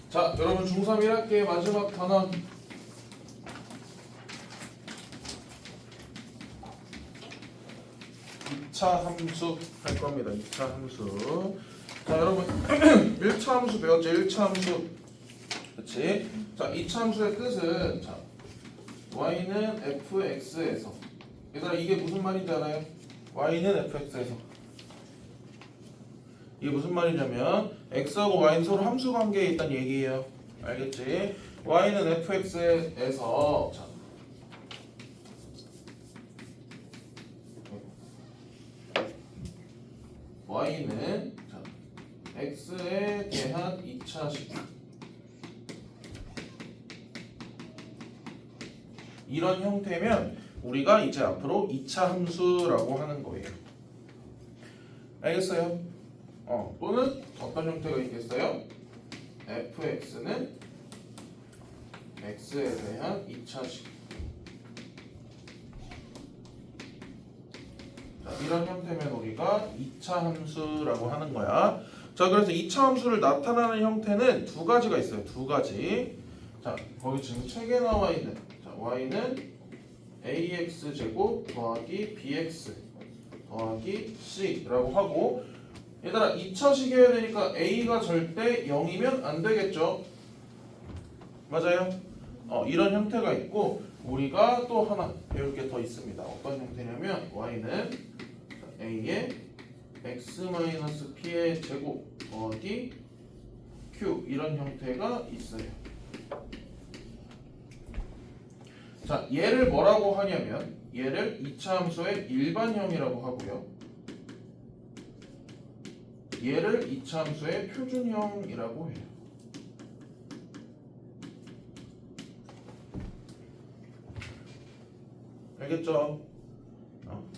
자, 여러분 중3 1학기의 마지막 단원 2차 함수 할 겁니다. 2차 함수. 자, 여러분 1차 함수 배웠죠? 1차 함수. 그렇지? 자, 2차 함수의 뜻은 자, y는 fx에서. 얘들아 이게 무슨 말인지 알아요? y는 fx에서. 이게 무슨 말이냐면 x하고 y는 서로 함수 관계에 있다는 얘기예요. 알겠지? y는 fx에서 자, y는 자, x에 대한 2차식 이런 형태면 우리가 이제 앞으로 2차 함수라고 하는 거예요. 알겠어요? 또는 어떤 형태가 있겠어요? fx는 x에 대한 2차식. 자, 이런 형태면 우리가 2차 함수라고 하는 거야. 자, 그래서 2차 함수를 나타나는 형태는 두 가지가 있어요. 두 가지. 자, 거기 지금 책에 나와 있는 자, y는 ax 제곱 더하기 bx 더하기 c라고 하고, 얘들아 2차식이어야 되니까 a가 절대 0이면 안 되겠죠. 맞아요? 이런 형태가 있고, 우리가 또 하나 배울 게 더 있습니다. 어떤 형태냐면 y는 a의 x-p의 제곱 더하기 q 이런 형태가 있어요. 자, 얘를 뭐라고 하냐면 얘를 2차 함수의 일반형이라고 하고요. 얘를 2차 함수의 표준형이라고 해요. 알겠죠?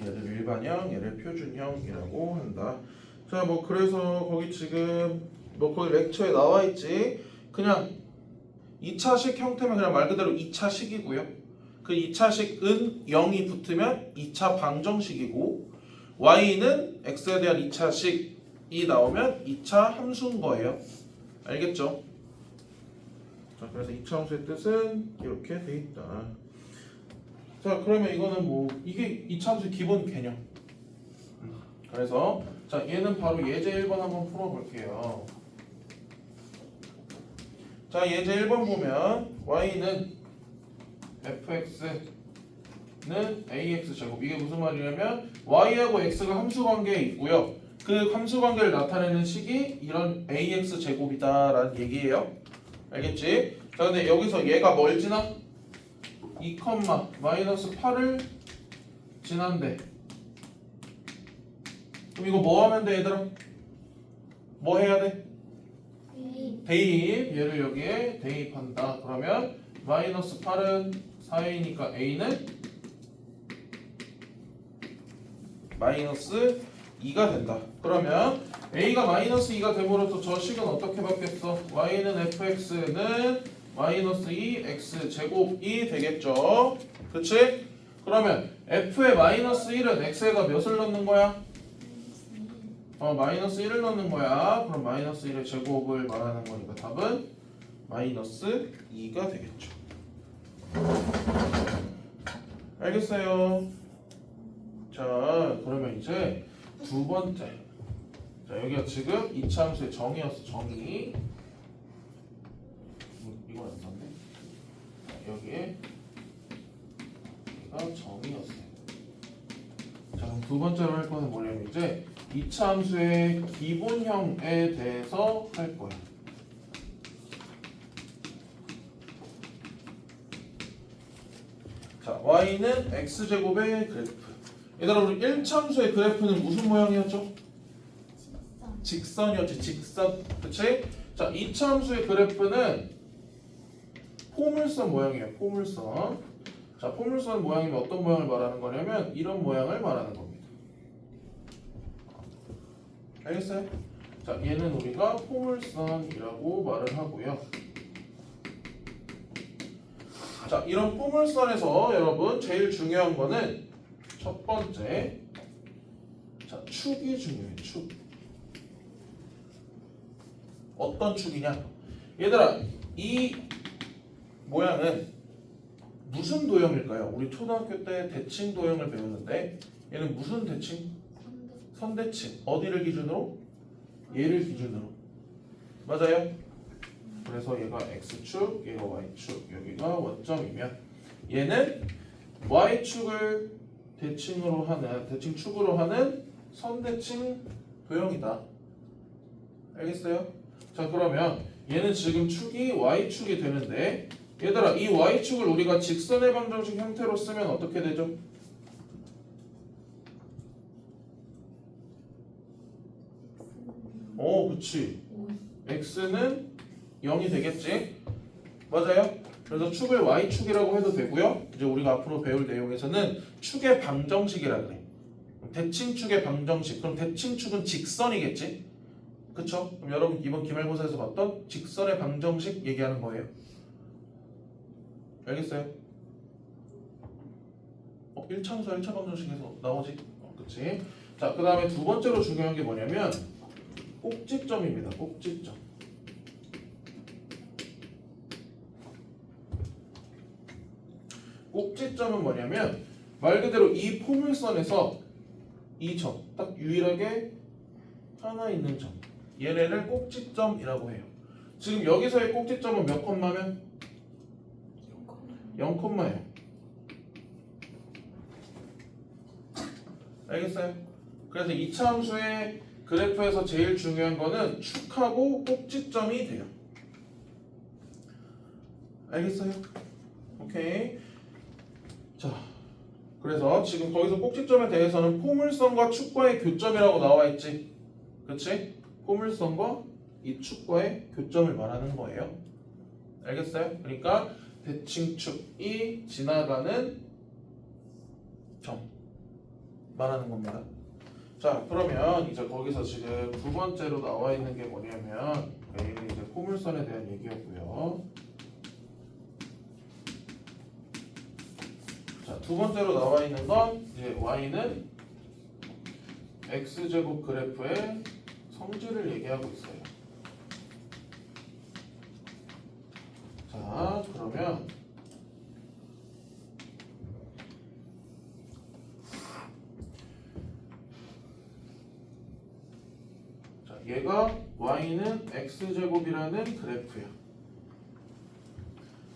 얘를 일반형, 얘를 표준형이라고 한다. 자, 뭐 그래서 거기 지금 뭐 거기 렉처에 나와 있지. 그냥 2차식 형태면 그냥 말 그대로 2차식이고요. 그 2차식은 0이 붙으면 2차 방정식이고, y는 x에 대한 2차식이 나오면 2차 함수인 거예요. 알겠죠? 자, 그래서 2차 함수의 뜻은 이렇게 돼 있다. 자, 그러면 이거는 뭐 이게 2차 함수의 기본 개념. 그래서 자, 얘는 바로 예제 1번 한번 풀어볼게요. 자, 예제 1번 보면 y는 fx는 ax 제곱. 이게 무슨 말이냐면 y하고 x가 함수 관계에 있고요. 그 함수 관계를 나타내는 식이 이런 ax 제곱이다라는 얘기예요. 알겠지? 자, 근데 여기서 얘가 뭘 지나? 2,-8을 지난대. 그럼 이거 뭐 하면 돼, 얘들아? 뭐 해야 돼? 대입. 얘를 여기에 대입한다. 그러면 -8은 4a니까 a는 -2가 된다. 그러면 a가 -2가 됨으로써 저 식은 어떻게 바뀌었어? y는 fx는 -2 x 제곱이 되겠죠. 그치? 그러면 f의 -1은 x에가 몇을 넣는 거야? -1을 넣는 거야. 그럼 -1의 제곱을 말하는 거니까 답은 -2가 되겠죠. 알겠어요? 자, 그러면 이제 두 번째. 자, 여기가 지금 2차 함수의 정의였어. 정의. 이건 안 썼네. 여기에 여기가 정의였어요. 자, 그럼 두 번째로 할 거는 뭐냐면 이제 2차 함수의 기본형에 대해서 할 거야. 자, y는 x제곱의 그래프. 얘들아, 우리 1차 함수의 그래프는 무슨 모양이었죠? 직선이었지. 직선. 그치? 자, 2차 함수의 그래프는 포물선 모양이에요. 포물선. 자, 포물선 모양이면 어떤 모양을 말하는 거냐면 이런 모양을 말하는 겁니다. 알겠어요? 자, 얘는 우리가 포물선이라고 말을 하고요. 자, 이런 포물선에서 여러분 제일 중요한 거는 첫 번째, 자, 축이 중요해요. 축. 어떤 축이냐? 얘들아 이 모양은 무슨 도형일까요? 우리 초등학교 때 대칭 도형을 배웠는데 얘는 무슨 대칭? 선대칭. 어디를 기준으로? 얘를 기준으로. 맞아요? 그래서 얘가 x축, 얘가 y축, 여기가 원점이면 얘는 y축을 대칭으로 하는 대칭축으로 하는 선대칭 도형이다. 알겠어요? 자 그러면 얘는 지금 축이 y축이 되는데 얘들아 이 y축을 우리가 직선의 방정식 형태로 쓰면 어떻게 되죠? 그치. x는 0이 되겠지? 맞아요? 그래서 축을 y축이라고 해도 되고요. 이제 우리가 앞으로 배울 내용에서는 축의 방정식이라 그래. 대칭축의 방정식. 그럼 대칭축은 직선이겠지? 그쵸? 그럼 여러분 이번 기말고사에서 봤던 직선의 방정식 얘기하는 거예요. 알겠어요? 1차함수와 1차 방정식에서 나오지? 그치? 자, 그 다음에 두 번째로 중요한 게 뭐냐면 꼭지점입니다. 꼭지점. 꼭지점은 뭐냐면 말 그대로 이 포물선에서 이 점, 딱 유일하게 하나 있는 점. 얘네를 꼭지점이라고 해요. 지금 여기서의 꼭지점은 몇 콤마면? 0콤마예요. 알겠어요? 그래서 2차 함수의 그래프에서 제일 중요한 거는 축하고 꼭지점이 돼요. 알겠어요? 오케이. 자, 그래서 지금 거기서 꼭지점에 대해서는 포물선과 축과의 교점이라고 나와 있지. 그치? 포물선과 이 축과의 교점을 말하는 거예요. 알겠어요? 그러니까 대칭축이 지나가는 점 말하는 겁니다. 자, 그러면 이제 거기서 지금 두 번째로 나와 있는 게 뭐냐면 얘는 이제 포물선에 대한 얘기였고요. 자, 두 번째로 나와 있는 건 이제 y는 x제곱 그래프의 성질을 얘기하고 있어요. 자, 그러면 자, 얘가 y는 x제곱이라는 그래프야.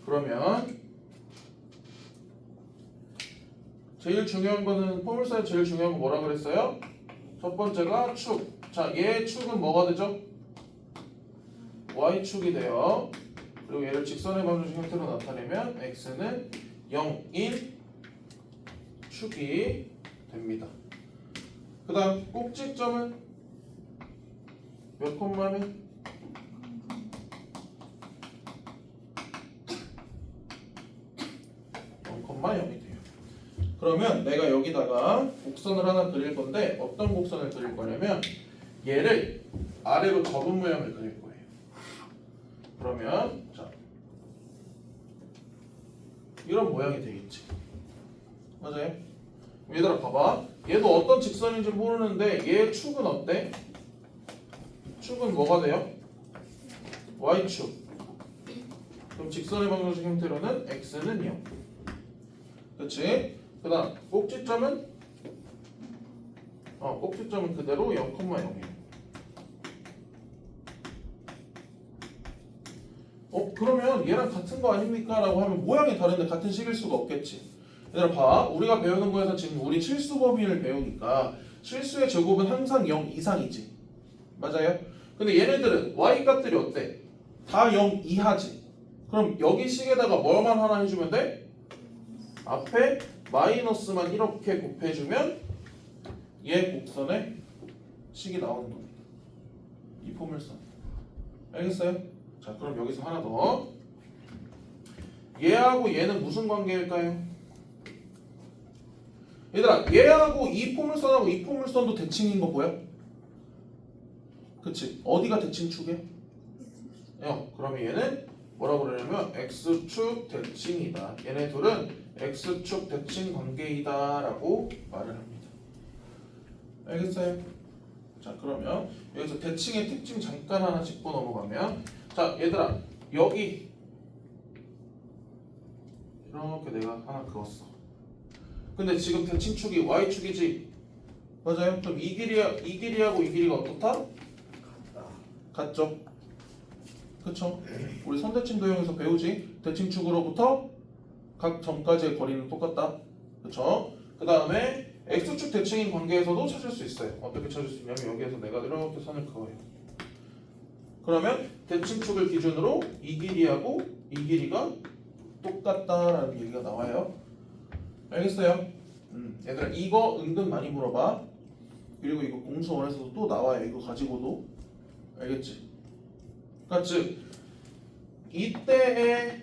그러면 제일 중요한 거는 포물선에 제일 중요한 거 뭐라 그랬어요? 첫 번째가 축. 자, 얘 축은 뭐가 되죠? y축이 돼요. 그리고 얘를 직선의 방정식 형태로 나타내면 x는 0인 축이 됩니다. 그 다음 꼭지점은 몇 콤마면? 0,0이 돼요. 그러면 내가 여기다가 곡선을 하나 그릴 건데 어떤 곡선을 그릴 거냐면 얘를 아래로 접은 모양을 그릴 거예요. 그러면 자, 이런 모양이 되겠지. 맞아요? 얘들아 봐봐. 얘도 어떤 직선인지 모르는데 얘 축은 어때? 축은 뭐가 돼요? y축. 그럼 직선의 방정식 형태로는 x는 0. 그치? 그 다음 꼭지점은? 꼭지점은 그대로 0,0이에요. 그러면 얘랑 같은 거 아닙니까? 라고 하면 모양이 다른데 같은 식일 수가 없겠지. 얘들아 봐. 우리가 배우는 거에서 지금 우리 실수 범위를 배우니까 실수의 제곱은 항상 0 이상이지. 맞아요? 근데 얘네들은 y 값들이 어때? 다 0 이하지. 그럼 여기 식에다가 뭐만 하나 해주면 돼? 앞에 마이너스만 이렇게 곱해주면 얘 곡선에 식이 나오는 겁니다. 이 포물선. 알겠어요? 자, 그럼 여기서 하나 더. 얘하고 얘는 무슨 관계일까요? 얘들아, 얘하고 이 포물선하고 이 포물선도 대칭인 거 보여? 그치? 어디가 대칭축이야? 그러면 얘는 뭐라고 그러냐면 x축 대칭이다. 얘네 둘은 x축 대칭 관계이다 라고 말을 합니다. 알겠어요? 자, 그러면 여기서 대칭의 특징 잠깐 하나 짚고 넘어가면 자, 얘들아 여기 이렇게 내가 하나 그었어. 근데 지금 대칭축이 y축이지. 맞아요? 그럼 이 길이하고 이 길이가 어떻다? 같죠? 그쵸? 우리 선대칭 도형에서 배우지? 대칭축으로부터 각 점까지의 거리는 똑같다. 그쵸? 그 다음에 x축 대칭인 관계에서도 찾을 수 있어요. 어떻게 찾을 수 있냐면 여기에서 내가 이렇게 선을 그어요. 그러면 대칭축을 기준으로 이 길이하고 이 길이가 똑같다라는 얘기가 나와요. 알겠어요? 얘들아 이거 은근 많이 물어봐. 그리고 이거 공수원에서도 또 나와요. 이거 가지고도. 알겠지? 그러니까 즉 이때의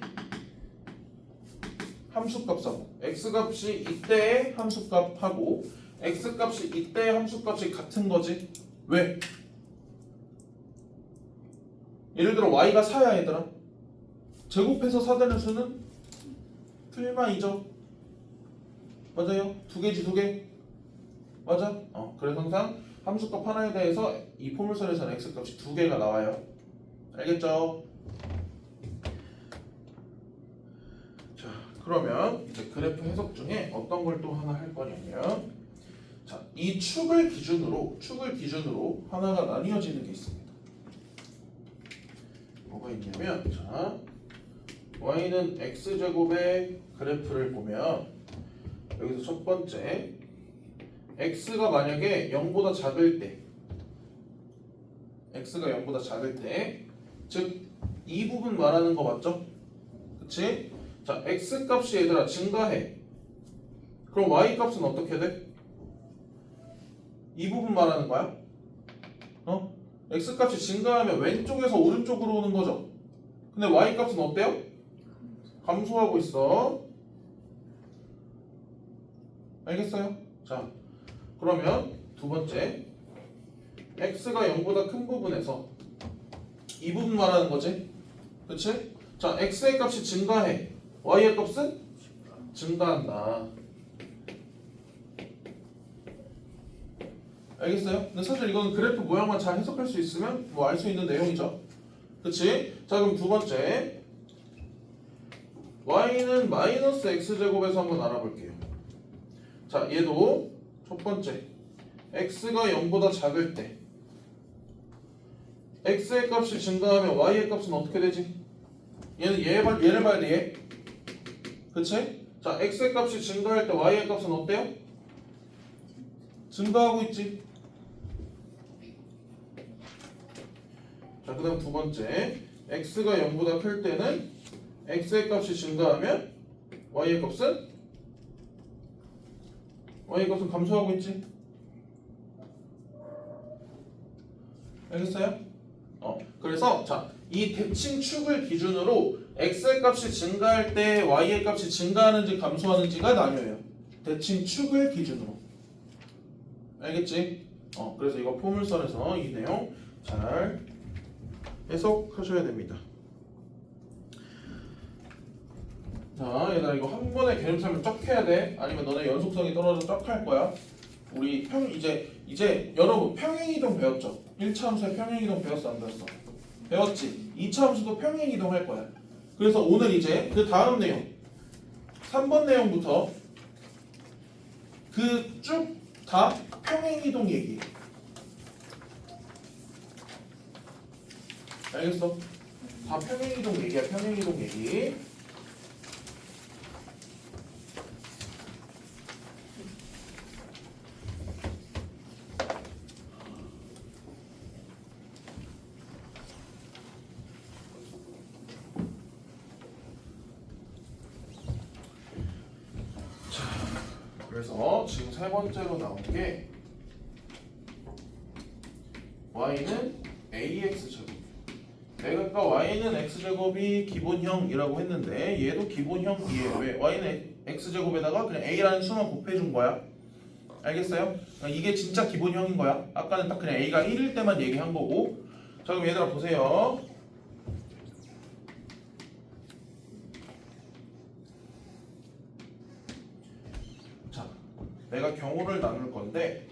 함수값하고 x값이 이때의 함수값하고 x값이 이때의 함수값이 같은 거지. 왜? 예를 들어 y가 4야 얘들아. 제곱해서 4되는 수는 풀마이죠. 맞아요? 두 개지 두 개. 맞아? 그래서 항상 함수값 하나에 대해서 이 포물선에서는 x값이 두 개가 나와요. 알겠죠? 자, 그러면 이제 그래프 해석 중에 어떤 걸 또 하나 할 거냐면, 자, 이 축을 기준으로 하나가 나뉘어지는 게 있습니다. 뭐가 있냐면, 자, y는 x제곱의 그래프를 보면 여기서 첫 번째 x가 만약에 0보다 작을 때 즉 이 부분 말하는 거 맞죠? 그치? 자, x값이 얘들아 증가해. 그럼 y값은 어떻게 돼? 이 부분 말하는 거야? x값이 증가하면 왼쪽에서 오른쪽으로 오는 거죠. 근데 y값은 어때요? 감소하고 있어. 알겠어요? 자, 그러면 두 번째 x가 0보다 큰 부분에서 이 부분 말하는 거지. 그치? 자, x의 값이 증가해. y의 값은 증가한다. 알겠어요? 근데 사실 이건 그래프 모양만 잘 해석할 수 있으면 뭐 알 수 있는 내용이죠. 그치? 자, 그럼 두 번째 y는 마이너스 x제곱에서 한번 알아볼게요. 자, 얘도 첫 번째 x가 0보다 작을 때 x의 값이 증가하면 y의 값은 어떻게 되지? 얘를 봐야 돼. 얘. 그치? 자, x의 값이 증가할 때 y의 값은 어때요? 증가하고 있지. 자, 그 다음 두 번째 x가 0보다 클 때는 x의 값이 증가하면 y의 값은 감소하고 있지. 알겠어요? 그래서 자, 이 대칭축을 기준으로 x의 값이 증가할 때 y의 값이 증가하는지 감소하는지가 나뉘어요. 대칭축을 기준으로. 알겠지? 그래서 이거 포물선에서 이 내용 잘 해석하셔야 됩니다. 자, 얘들아 이거 한 번에 개념 설명 쫙 해야 돼? 아니면 너네 연속성이 떨어져 쫙 할 거야? 우리 이제 여러분 평행이동 배웠죠? 1차 함수의 평행이동 배웠어 안 배웠어? 배웠지? 2차 함수도 평행이동 할 거야. 그래서 오늘 이제 그 다음 내용 3번 내용부터 그 쭉 다 평행이동 얘기. 알겠어? 다 평행이동 얘기야. 평행이동 얘기. 그래서 지금 세 번째로 나온 게 y는 ax제곱. 내가 아까 y는 x제곱이 기본형이라고 했는데 얘도 기본형이에요. 왜? y는 x제곱에다가 그냥 a라는 수만 곱해준 거야. 알겠어요? 이게 진짜 기본형인 거야. 아까는 딱 그냥 a가 1일 때만 얘기한 거고. 자, 그럼 얘들아 보세요. 내가 경우를 나눌 건데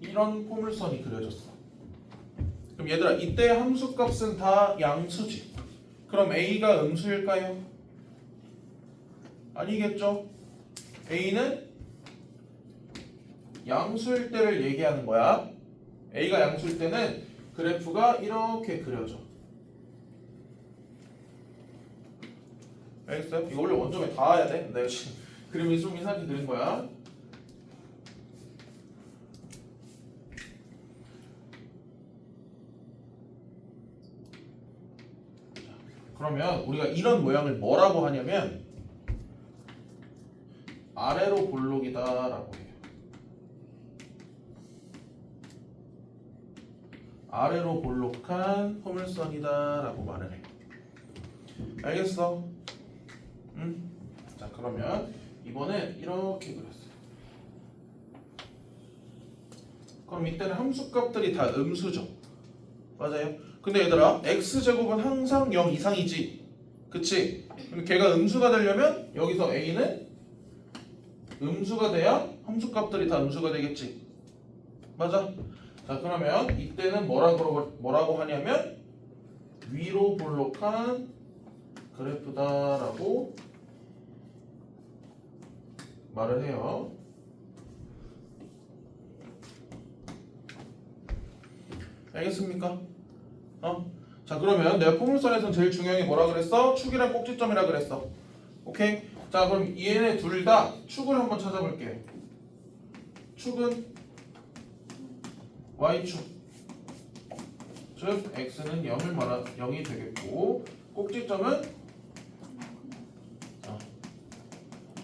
이런 포물선이 그려졌어. 그럼 얘들아 이때 함수값은 다 양수지. 그럼 A가 음수일까요? 아니겠죠? A는 양수일 때를 얘기하는 거야. A가 양수일 때는 그래프가 이렇게 그려져. 알겠어요? 이거 원래 원점에 닿아야 돼. 내가 지금 그림이 좀 이상하게 그린 거야. 그러면 우리가 이런 모양을 뭐라고 하냐면 아래로 볼록이다라고 해요. 아래로 볼록한 포물선이다라고 말을 해. 알겠어? 응? 자 그러면 이번엔 이렇게 그렸어요. 그럼 이때는 함수값들이 다 음수죠. 맞아요? 근데 얘들아 x제곱은 항상 0 이상이지. 그치? 그럼 걔가 음수가 되려면 여기서 a는 음수가 돼야 함수값들이 다 음수가 되겠지. 맞아? 자 그러면 이때는 뭐라고 하냐면 위로 볼록한 그래프다라고 말을 해요. 알겠습니까? 자 그러면 내가 포물선에서는 제일 중요한 게 뭐라 그랬어? 축이랑 꼭지점이라 그랬어. 오케이? 자 그럼 얘네 둘 다 축을 한번 찾아볼게요. 축은 y축 즉 x는 0이 되겠고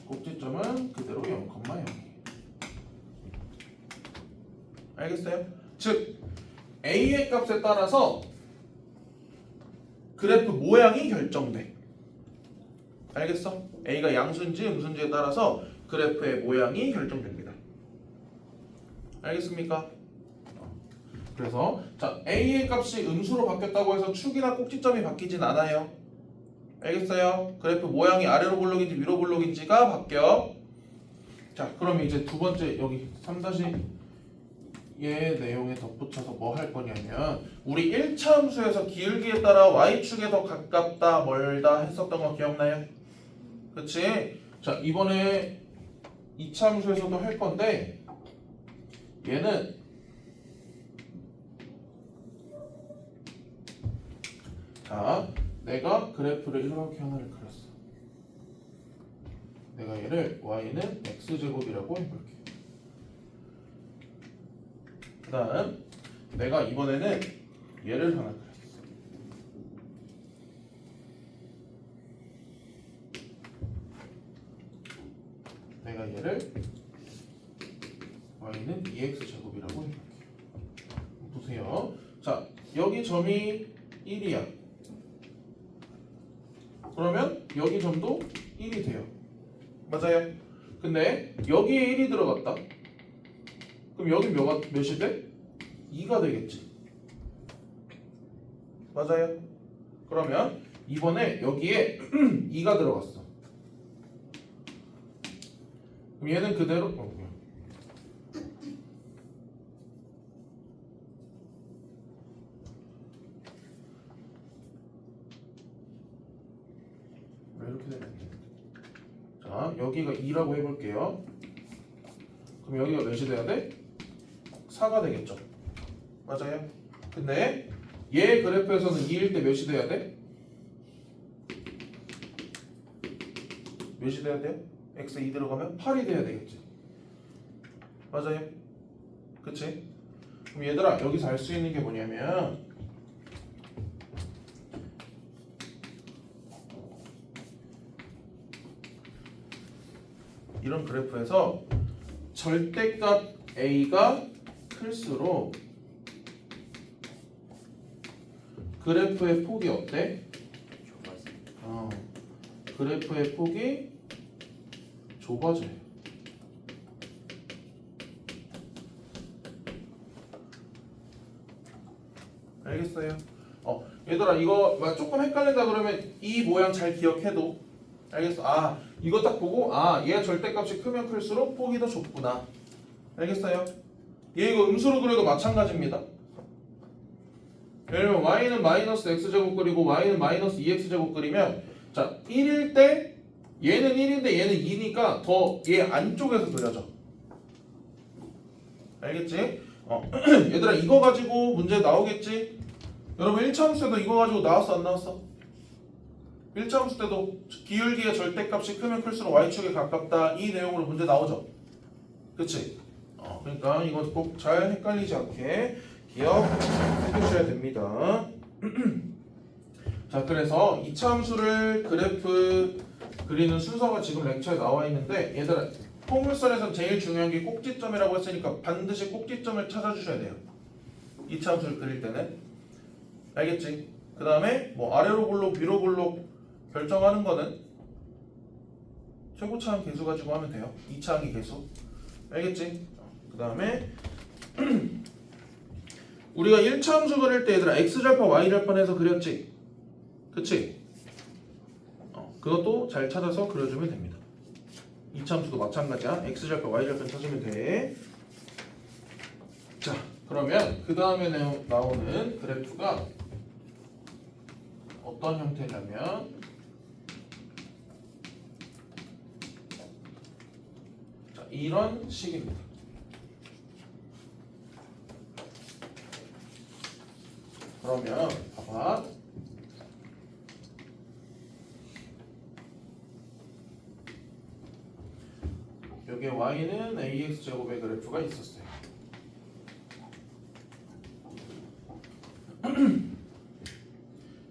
꼭지점은 그대로 0,0. 알겠어요? 즉 a의 값에 따라서 그래프 모양이 결정돼. 알겠어? a가 양수인지 음수인지에 따라서 그래프의 모양이 결정됩니다. 알겠습니까? 그래서 자 a의 값이 음수로 바뀌었다고 해서 축이나 꼭지점이 바뀌진 않아요. 알겠어요? 그래프 모양이 아래로 볼록인지 위로 볼록인지가 바뀌어. 자 그럼 이제 두 번째 여기 3-얘 내용에 덧붙여서 뭐 할 거냐면 우리 1차 함수에서 기울기에 따라 y축에 더 가깝다 멀다 했었던 거 기억나요? 그치? 자 이번에 2차 함수에서도 할 건데 얘는 자 내가 그래프를 이렇게 하나를 그렸어. 내가 얘를 y는 x제곱이라고 해볼게. 그 다음 내가 이번에는 얘를 하나 그렸어. 내가 얘를 y는 2x제곱이라고 해볼게. 보세요. 자 여기 점이 1이야. 그러면 여기 점도 1이 돼요. 맞아요? 근데 여기에 1이 들어갔다. 그럼 여기 몇이 돼? 2가 되겠지. 맞아요? 그러면 이번에 여기에 2가 들어갔어. 그럼 얘는 그대로 왜 이렇게 되냐? 자 여기가 2라고 해볼게요. 그럼 여기가 몇이 돼야 돼? 4가 되겠죠. 맞아요? 근데 얘 그래프에서는 2일 때 몇이 돼야 돼? 몇이 돼야 돼요? x 2 들어가면 8이 돼야 되겠지. 맞아요? 그치? 그럼 얘들아 여기서 알 수 있는 게 뭐냐면 이런 그래프에서 절대값 a가 클수록 그래프의 폭이 어때? 그래프의 폭이 좁아져요. 알겠어요? 얘들아 이거 조금 헷갈린다 그러면 이 모양 잘 기억해도 알겠어? 이거 딱 보고 얘가 절대값이 크면 클수록 폭이 더 좁구나. 알겠어요? 얘 이거 음수로 그려도 마찬가지입니다. 예를 들면 y는 마이너스 x제곱 그리고 y는 마이너스 2x제곱 그리면 자 1일 때 얘는 1인데 얘는 2니까 더 얘 안쪽에서 그려져. 알겠지? 얘들아 이거 가지고 문제 나오겠지? 여러분 1차 함수 때도 이거 가지고 나왔어 안 나왔어? 1차 함수 때도 기울기의 절대값이 크면 클수록 y축에 가깝다 이 내용으로 문제 나오죠? 그치? 그러니까 이거 꼭 잘 헷갈리지 않게 기억해 두셔야 됩니다. 자 그래서 2차 함수를 그래프 그리는 순서가 지금 렉처에 나와 있는데 얘들아 포물선에서 제일 중요한 게 꼭지점이라고 했으니까 반드시 꼭지점을 찾아주셔야 돼요. 2차 함수를 그릴 때는 알겠지? 그 다음에 뭐 아래로 볼록 위로 볼록 결정하는 거는 최고차항 계수 가지고 하면 돼요. 2차항이 계수 알겠지? 그 다음에 우리가 1차 함수 그릴 때 얘들아 x절편 y절편 해서 그렸지? 그치? 그것도 잘 찾아서 그려주면 됩니다. 2차 함수도 마찬가지야. x절편 y절편 찾으면 돼. 자 그러면 그 다음에 나오는 그래프가 어떤 형태냐면 자 이런 식입니다. 그러면 봐봐. 여기에 y는 ax제곱의 그래프가 있었어요.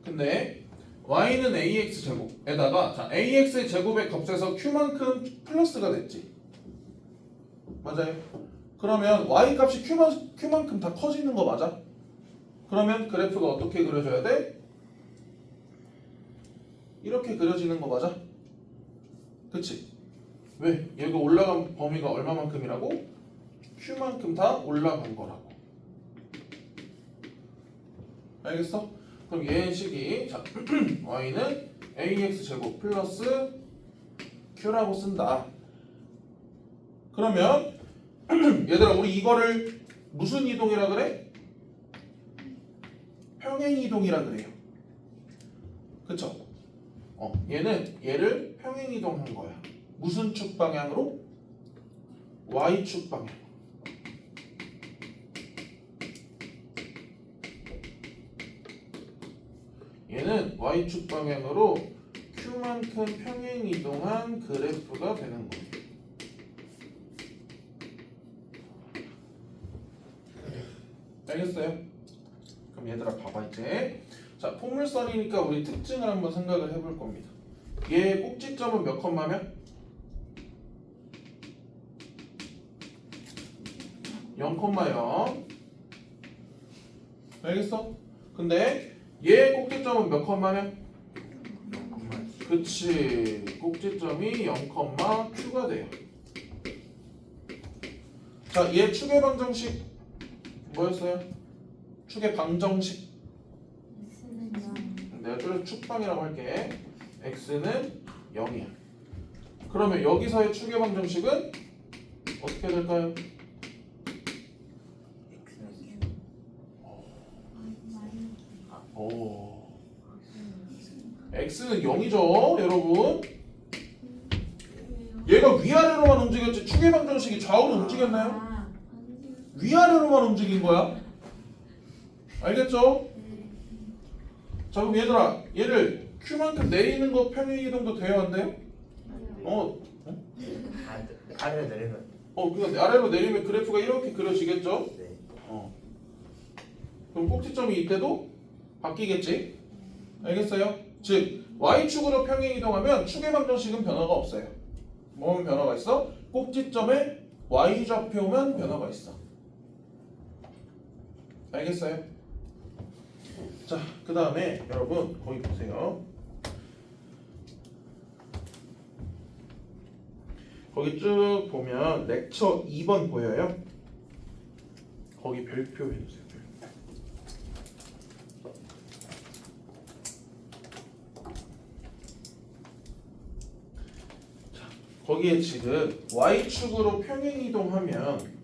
근데 y는 ax제곱에다가 자 ax의 제곱의 값에서 q만큼 플러스가 됐지. 맞아요. 그러면 y 값이 q만큼 다 커지는 거 맞아? 그러면 그래프가 어떻게 그려져야 돼? 이렇게 그려지는 거 맞아? 그치? 왜? 여기 올라간 범위가 얼마만큼이라고? q만큼 다 올라간 거라고. 알겠어? 그럼 얘의 식이 자 y는 ax제곱 플러스 q라고 쓴다. 그러면 얘들아 우리 이거를 무슨 이동이라 그래? 평행이동이라 그래요. 그쵸? 얘는 얘를 평행이동한 거야. 무슨 축 방향으로? y축 방향. 얘는 y축 방향으로 q만큼 평행이동한 그래프가 되는 거예요. 알겠어요? 그럼 얘들아 봐봐 이제. 자 포물선이니까 우리 특징을 한번 생각을 해볼 겁니다. 얘 꼭지점은 몇 컴마면? 0,0. 알겠어? 근데 얘 꼭지점은 몇 컴마면? 그치. 꼭지점이 0,q가 돼요. 자, 얘 축의 방정식 뭐였어요? 축의 방정식. 내가 줄여서 축방이라고 할게. x는 0이야. 그러면 여기서의 축의 방정식은 어떻게 될까요? 오. x는 0이죠, 여러분. 얘가 위아래로만 움직였지 축의 방정식이 좌우로 움직였나요? 위아래로만 움직인 거야. 알겠죠? 자 그럼 얘들아 얘를 q만큼 내리는 거 평행이동도 돼야 한대요? 아래로 내리면 그러니까 아래로 내리면 그래프가 이렇게 그려지겠죠? 네. 그럼 꼭지점이 이때도 바뀌겠지? 알겠어요? 즉 y축으로 평행이동하면 축의 방정식은 변화가 없어요. 뭐만 변화가 있어? 꼭지점에 y좌표만 변화가 있어. 알겠어요? 자, 그 다음에 여러분 거기 보세요. 거기 쭉 보면 렉처 2번 보여요? 거기 별표 해주세요. 별표. 자, 거기에 지금 y축으로 평행이동하면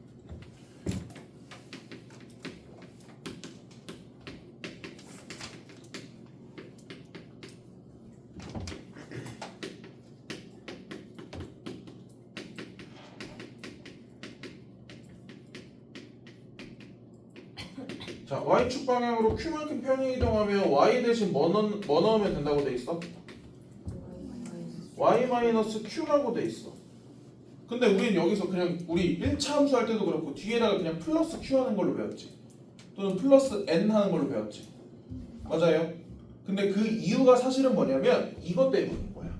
자, y축 방향으로 q만큼 평행 이동하면 y 대신 뭐 넣으면 된다고 돼 있어? y-q라고 돼 있어. 근데 우리는 여기서 그냥 우리 1차 함수 할 때도 그렇고 뒤에다가 그냥 플러스 q 하는 걸로 배웠지. 또는 플러스 n 하는 걸로 배웠지. 맞아요? 근데 그 이유가 사실은 뭐냐면 이것 때문인 거야.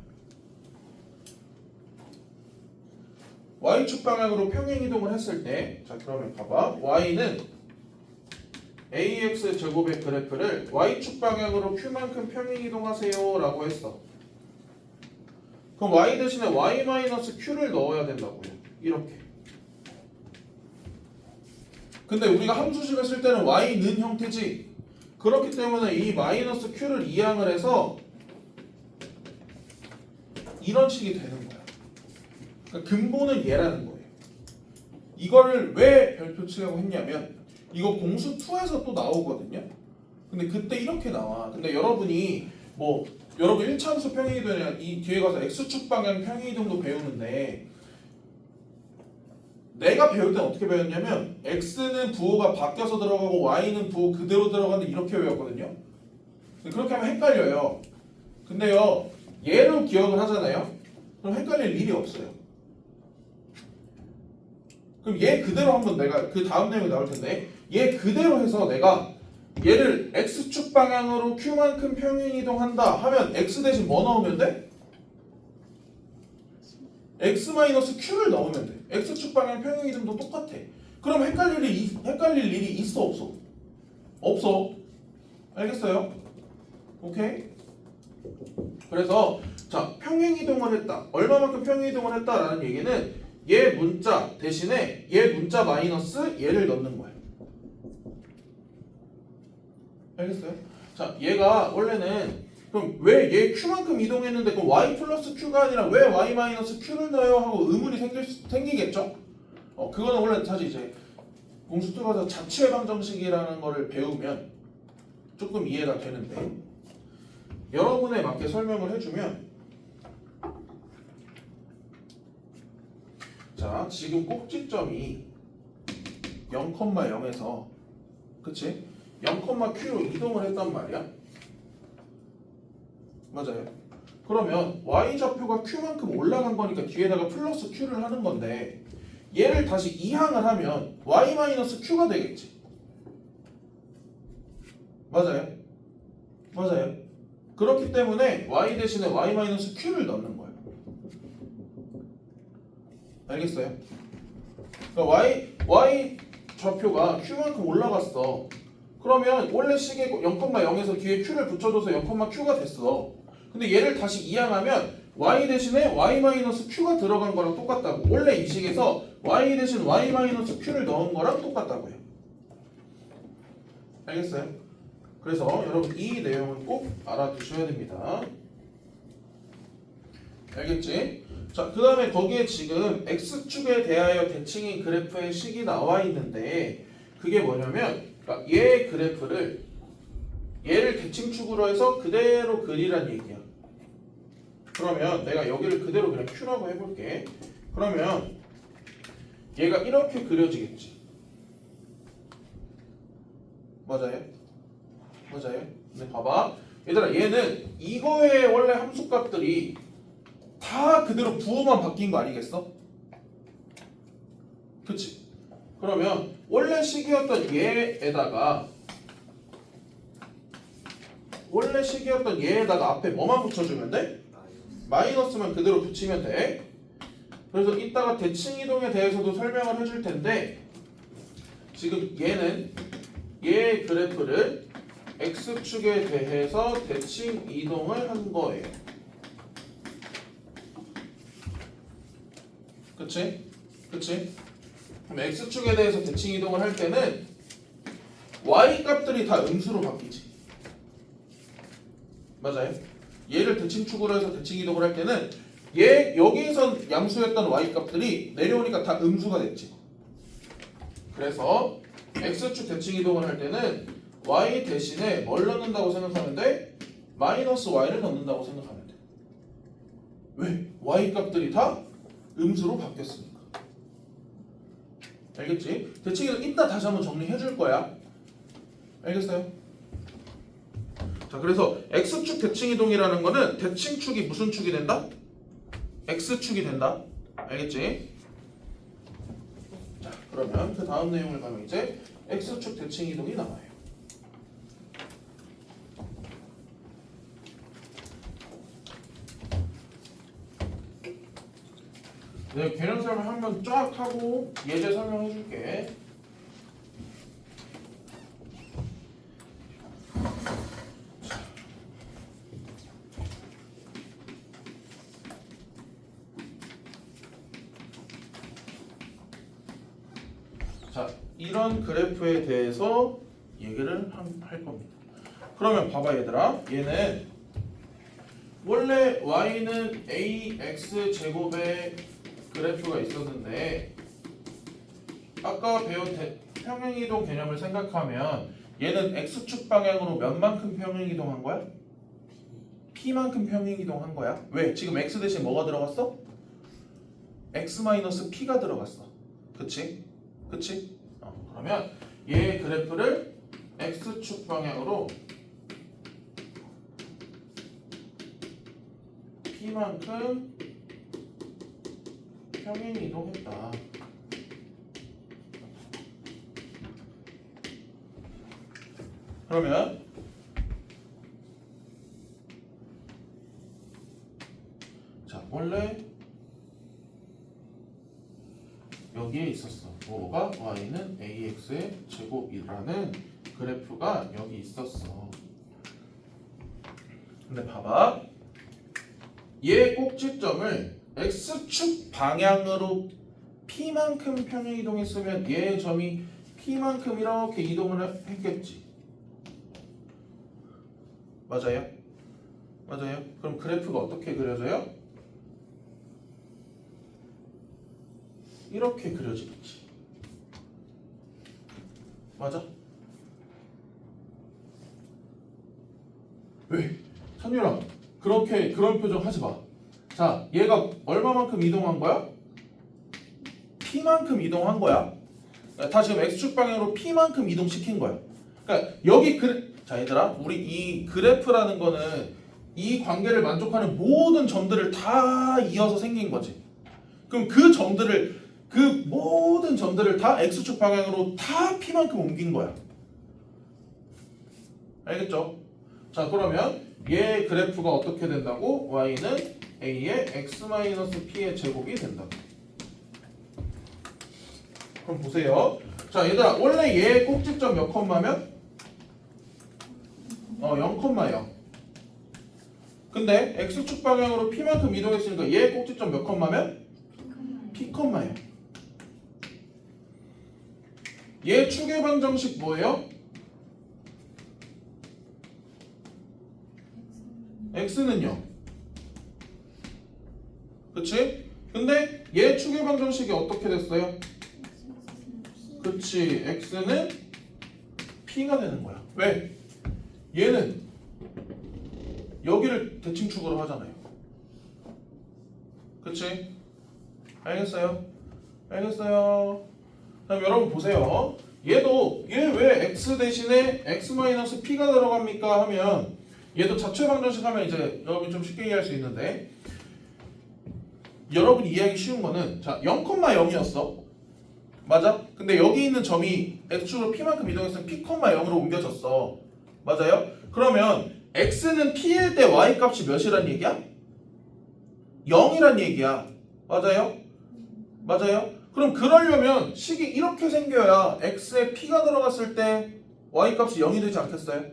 y축 방향으로 평행 이동을 했을 때, 자 그러면 봐봐. y는 ax 제곱의 그래프를 y축 방향으로 q만큼 평행 이동하세요 라고 했어. 그럼 y 대신에 y-q를 넣어야 된다고요. 이렇게. 근데 우리가 함수식을 쓸 때는 y는 형태지. 그렇기 때문에 이 마이너스 q를 이항을 해서 이런 식이 되는 거야. 그러니까 근본은 얘라는 거예요. 이거를 왜 별표 치려고 했냐면 이거 공수 2에서 또 나오거든요. 근데 그때 이렇게 나와. 근데 여러분이 뭐 여러분 1차 함수 평행이동이나 이 뒤에 가서 x축 방향 평행이동도 배우는데 내가 배울 땐 어떻게 배웠냐면 x는 부호가 바뀌어서 들어가고 y는 부호 그대로 들어가는데 이렇게 외웠거든요. 그렇게 하면 헷갈려요. 근데요 얘로 기억을 하잖아요. 그럼 헷갈릴 일이 없어요. 그럼 얘 그대로 한번 내가 그 다음 내용이 나올 텐데 얘 그대로 해서 내가 얘를 x축 방향으로 q만큼 평행 이동한다 하면 x 대신 뭐 넣으면 돼? x-q를 넣으면 돼. x축 방향 평행 이동도 똑같아. 그럼 헷갈릴 일이 있어 없어? 없어. 알겠어요? 오케이? 그래서 자 평행 이동을 했다. 얼마만큼 평행 이동을 했다라는 얘기는 얘 문자 대신에 얘 문자 마이너스 얘를 넣는 거야. 알겠어요? 자 얘가 원래는 그럼 왜 얘 q만큼 이동했는데 그럼 y 플러스 q가 아니라 왜 y 마이너스 q를 넣어요? 하고 의문이 생기겠죠? 그거는 원래 사실 이제 공수 들어가서 자취 해방 정식이라는 거를 배우면 조금 이해가 되는데 여러분에 맞게 설명을 해주면 자 지금 꼭지점이 0,0에서 그치? 0,q로 이동을 했단 말이야. 맞아요. 그러면 y좌표가 q만큼 올라간 거니까 뒤에다가 플러스 q를 하는 건데 얘를 다시 이항을 하면 y-q가 되겠지. 맞아요? 맞아요. 그렇기 때문에 y 대신에 y-q를 넣는 거예요. 알겠어요? 그러니까 y 좌표가 q만큼 올라갔어. 그러면 원래 식에 0,0에서 뒤에 q를 붙여줘서 0,q가 됐어. 근데 얘를 다시 이항하면 y 대신에 y-q가 들어간 거랑 똑같다고. 원래 이 식에서 y 대신 y-q를 넣은 거랑 똑같다고요. 알겠어요? 그래서 여러분 이 내용은 꼭 알아두셔야 됩니다. 알겠지? 자, 그 다음에 거기에 지금 x축에 대하여 대칭인 그래프의 식이 나와 있는데 그게 뭐냐면 그러니까 얘 그래프를 얘를 대칭축으로 해서 그대로 그리란 얘기야. 그러면 내가 여기를 그대로 그냥 q라고 해볼게. 그러면 얘가 이렇게 그려지겠지. 맞아요? 맞아요? 근데 봐봐. 얘들아 얘는 이거의 원래 함수값들이 다 그대로 부호만 바뀐 거 아니겠어? 그치? 그러면 원래 식이었던 얘에다가 앞에 뭐만 붙여주면 돼? 마이너스만 그대로 붙이면 돼. 그래서 이따가 대칭 이동에 대해서도 설명을 해줄 텐데 지금 얘는 얘 그래프를 x축에 대해서 대칭 이동을 한 거예요. 그치? 그치? 그럼 x축에 대해서 대칭 이동을 할 때는 y 값들이 다 음수로 바뀌지. 맞아요? 얘를 대칭축으로 해서 대칭 이동을 할 때는 얘 여기에선 양수였던 y 값들이 내려오니까 다 음수가 됐지. 그래서 x축 대칭 이동을 할 때는 y 대신에 뭘 넣는다고 생각하면 돼? 마이너스 y를 넣는다고 생각하면 돼. 왜? y 값들이 다 음수로 바뀌었으니까. 알겠지? 대칭 이동 이따 다시 한번 정리해 줄 거야. 알겠어요? 자, 그래서 x축 대칭 이동이라는 거는 대칭축이 무슨 축이 된다? x축이 된다. 알겠지? 자, 그러면 그 다음 내용을 가면 이제 x축 대칭 이동이 나와요. 네, 개념 설명 한번 쫙 하고 예제 설명해 줄게. 자, 이런 그래프에 대해서 얘기를 할 겁니다. 그러면 봐봐 얘들아, 얘는 원래 y는 ax 제곱의 그래프가 있었는데 아까 배운 평행이동 개념을 생각하면 얘는 x축 방향으로 몇만큼 평행이동한 거야? p만큼 평행이동한 거야. 왜? 지금 x 대신 뭐가 들어갔어? x-p가 들어갔어. 그치? 그치? 그러면 얘 그래프를 x축 방향으로 p만큼 평행 이동했다. 그러면 자, 원래 여기에 있었어. 뭐가? y는 ax의 제곱이라는 그래프가 여기 있었어. 근데 봐봐. 얘 꼭지점을 x축 방향으로 p만큼 평행 이동했으면 얘의 점이 p만큼 이렇게 이동을 했겠지. 맞아요? 맞아요? 그럼 그래프가 어떻게 그려져요? 이렇게 그려지겠지. 맞아? 왜? 찬유라, 그런 표정 하지 마. 자, 얘가 얼마만큼 이동한 거야? p만큼 이동한 거야. 다 지금 x축 방향으로 p만큼 이동시킨 거야. 그러니까 여기 자, 얘들아, 우리 이 그래프라는 거는 이 관계를 만족하는 모든 점들을 다 이어서 생긴 거지. 그럼 그 모든 점들을 다 x축 방향으로 다 p만큼 옮긴 거야. 알겠죠? 자, 그러면 얘 그래프가 어떻게 된다고? y는 a의 x-p의 제곱이 된다. 그럼 보세요. 자, 얘들아, 원래 얘 꼭지점 몇 컴마면? 0,0. 근데 x축 방향으로 p만큼 이동했으니까 얘 꼭지점 몇 컴마면? p,야. 얘 축의 방정식 뭐예요? x는요? 그치? 근데 얘 축의 방정식이 어떻게 됐어요? 그치, x는 p가 되는 거야. 왜? 얘는 여기를 대칭축으로 하잖아요. 그치? 알겠어요? 알겠어요? 그럼 여러분 보세요. 얘 왜 x 대신에 x-p가 들어갑니까? 하면 얘도 자체 방정식 하면 이제 여러분이 좀 쉽게 이해할 수 있는데, 여러분이 이해하기 쉬운 거는 자 0,0이었어. 맞아? 근데 여기 있는 점이 x축으로 p만큼 이동했으면 p,0으로 옮겨졌어. 맞아요? 그러면 x는 p일 때 y 값이 몇이란 얘기야? 0이란 얘기야. 맞아요? 맞아요? 그럼 그러려면 식이 이렇게 생겨야 x에 p가 들어갔을 때 y 값이 0이 되지 않겠어요?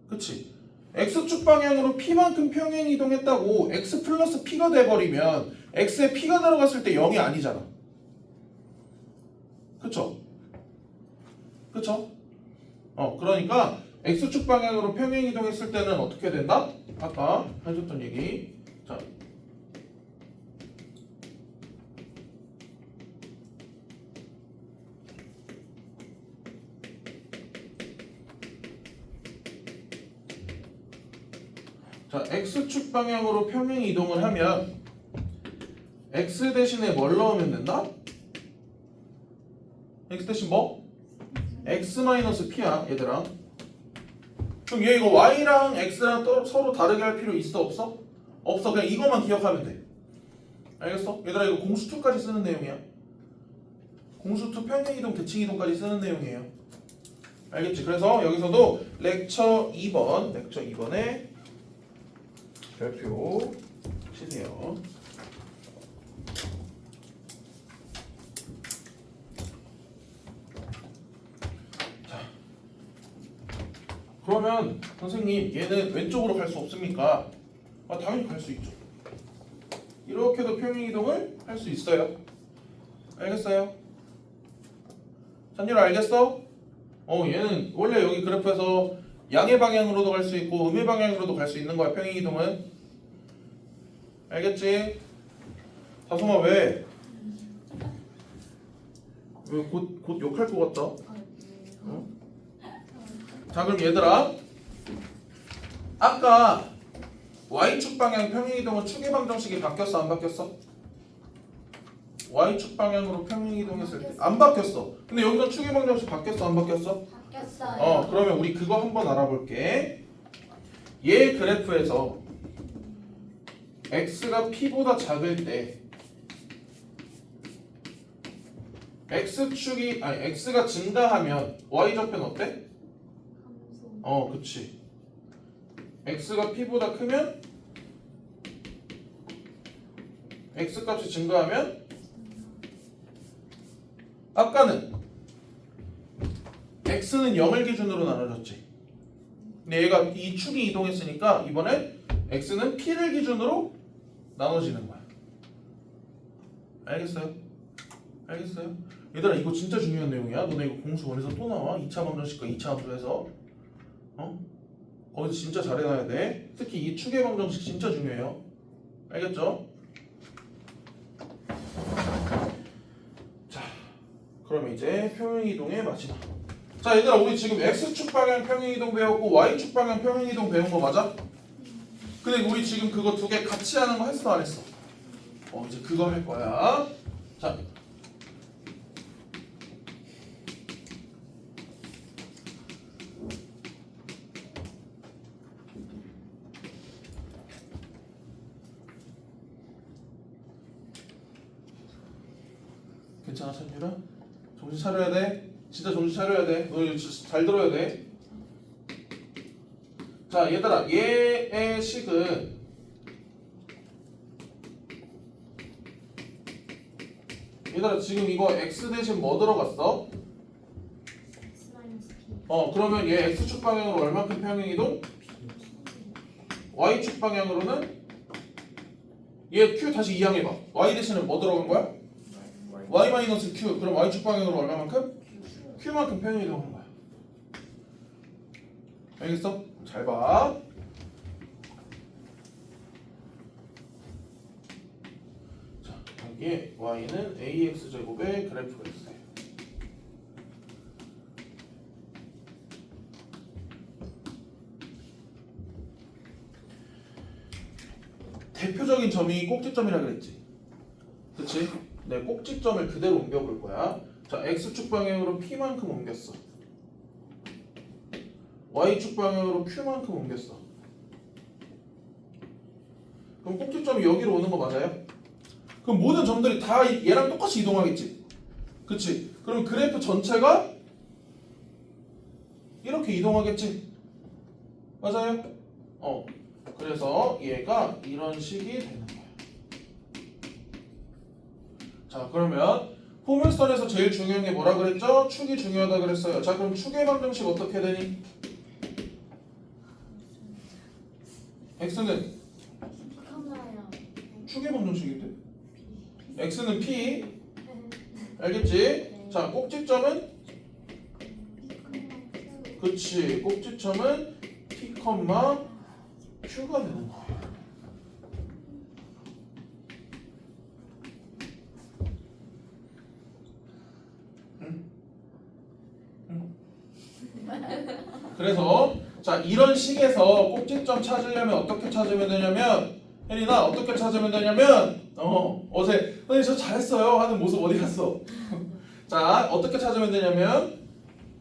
그치? x축 방향으로 p만큼 평행 이동했다고 x 플러스 p가 돼버리면 x에 p가 들어갔을 때 0이 아니잖아. 그쵸? 그쵸? 그러니까 x축 방향으로 평행 이동했을 때는 어떻게 된다? 아까 해줬던 얘기. 자, x축 방향으로 평행 이동을 하면 x 대신에 뭘 넣으면 된다? x 대신 뭐? x-p야 얘들아. 그럼 얘 이거 y랑 x랑 서로 다르게 할 필요 있어 없어? 없어. 그냥 이것만 기억하면 돼. 알겠어? 얘들아 이거 공수2까지 쓰는 내용이야. 공수2 평행이동 대칭이동까지 쓰는 내용이에요. 알겠지? 그래서 여기서도 렉처 2번에 별표 치세요. 자, 그러면 선생님 얘는 왼쪽으로 갈 수 없습니까? 아, 당연히 갈 수 있죠. 이렇게도 평행이동을 할 수 있어요. 알겠어요? 찬율 알겠어? 얘는 원래 여기 그래프에서 양의 방향으로도 갈 수 있고 음의 방향으로도 갈 수 있는 거야. 평행이동은. 알겠지? 다솜아 왜? 왜 곧 욕할 것 같다? 어? 자 그럼 얘들아 아까 Y축 방향 평행이동은 축의 방정식이 바뀌었어 안 바뀌었어? Y축 방향으로 평행이동했을 때 안 바뀌었어. 근데 여기서 축의 방정식 바뀌었어 안 바뀌었어? 바뀌었어요. 그러면 우리 그거 한번 알아볼게. 얘 그래프에서 x가 p보다 작을 때 x가 증가하면 y좌표는 어때? 그치. x가 p보다 크면 x값이 증가하면 아까는 x는 0을 기준으로 나눠졌지. 근데 얘가 이 축이 이동했으니까 이번엔 x는 p를 기준으로 나눠지는 거야. 알겠어요? 알겠어요? 얘들아 이거 진짜 중요한 내용이야. 너네 이거 공수 1에서 또 나와. 2차 방정식과 2차 함수에서. 거기서 진짜 잘해놔야 돼. 특히 이 축의 방정식 진짜 중요해요. 알겠죠? 자, 그럼 이제 평행이동의 마지막. 자, 얘들아 우리 지금 x축 방향 평행이동 배웠고 y축 방향 평행이동 배운 거 맞아? 근데 우리 지금 그거 두 개 같이 하는 거 했어 안 했어? 이제 그거 할 거야. 자. 괜찮아 찬유라? 정신 차려야 돼. 진짜 정신 차려야 돼. 너 이거 잘 들어야 돼. 자 얘들아 얘의 식은 얘들아 지금 이거 x 대신 뭐 들어갔어? 그러면 얘 x축 방향으로 얼만큼 평행이동? y축 방향으로는 얘 q 다시 이항해봐. y 대신에 뭐 들어간 거야? y-q. 그럼 y축 방향으로 얼마만큼? q만큼 평행이동하는 거야. 알겠어? 잘 봐. 자, 여기에 y는 ax제곱의 그래프가 있어요. 대표적인 점이 꼭지점이라 그랬지. 그치? 네, 꼭지점을 그대로 옮겨볼 거야. 자, x축 방향으로 p만큼 옮겼어. y축 방향으로 q만큼 옮겼어. 그럼 꼭지점이 여기로 오는 거 맞아요? 그럼 모든 점들이 다 얘랑 똑같이 이동하겠지? 그치? 그럼 그래프 전체가 이렇게 이동하겠지? 맞아요? 그래서 얘가 이런 식이 되는 거야. 자, 그러면 포물선에서 제일 중요한 게 뭐라 그랬죠? 축이 중요하다 그랬어요. 자, 그럼 축의 방정식 어떻게 되니? x는 축의 방정식인데? x는 p. 알겠지? 자, 꼭지점은? 그치. 꼭지점은 p, q가 되는 거야. 그래서 자 이런 식에서 꼭지점 찾으려면 어떻게 찾으면 되냐면 혜린아 어떻게 찾으면 되냐면 어제 선생님 저 잘했어요 하는 모습 어디 갔어? 자 어떻게 찾으면 되냐면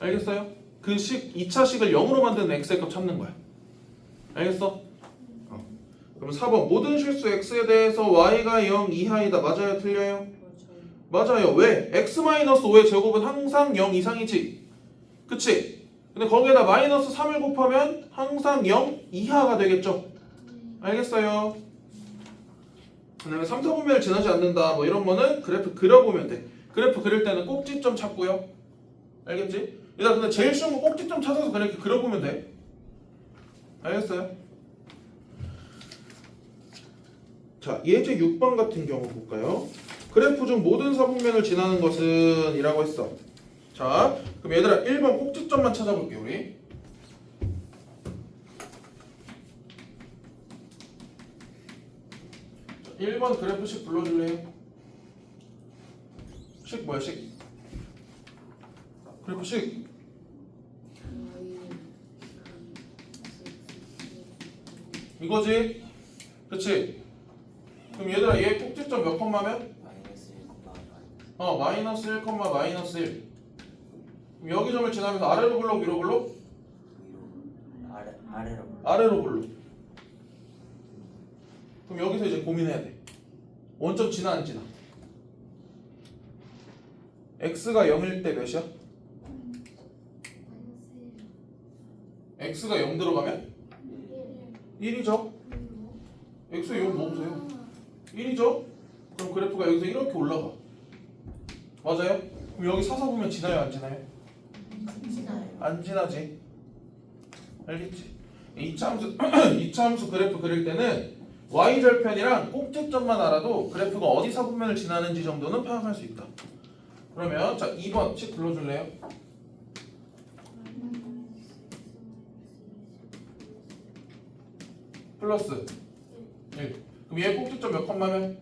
알겠어요? 그 식 2차식을 0으로 만드는 x의 값 찾는 거야. 알겠어? 그럼 4번 모든 실수 x에 대해서 y가 0 이하이다. 맞아요? 틀려요? 맞아요. 왜? x-5의 제곱은 항상 0 이상이지. 그치? 근데 거기에다 마이너스 3을 곱하면 항상 0 이하가 되겠죠? 알겠어요? 그 다음에 3, 4분면을 지나지 않는다. 뭐 이런 거는 그래프 그려보면 돼. 그래프 그릴 때는 꼭지점 찾고요. 알겠지? 일단 근데 제일 쉬운 거 꼭지점 찾아서 그냥 이렇게 그려보면 돼. 알겠어요? 자, 예제 6번 같은 경우 볼까요? 그래프 중 모든 사분면을 지나는 것은 이라고 했어. 자, 그럼 얘들아 1번 꼭지점만 찾아볼게요 우리. 자, 1번 그래프식 불러줄래요? 식 뭐야 식? 그래프식 이거지? 그치? 그럼 얘들아 얘 꼭지점 몇 컴마면? 마이너스 1, 마이너스 1. 그럼 여기 점을 지나면서 아래로 불러 위로 불러? 아래로. 아래로 불러. 그럼 여기서 이제 고민해야 돼. 원점 지나 안 지나? x가 0일 때 몇이야? x가 0 들어가면? 1이죠? x에 0 넣으세요. 1이죠? 그럼 그래프가 여기서 이렇게 올라가. 맞아요? 그럼 여기 사서 보면 지나요 안 지나요? 안 지나지. 알겠지? 이차 함수 그래프 그릴 때는 y절편이랑 꼭지점만 알아도 그래프가 어디 사분면을 지나는지 정도는 파악할 수 있다. 그러면 자 2번 식 불러줄래요? 플러스 1. 그럼 얘 꼭지점 몇 컴마면?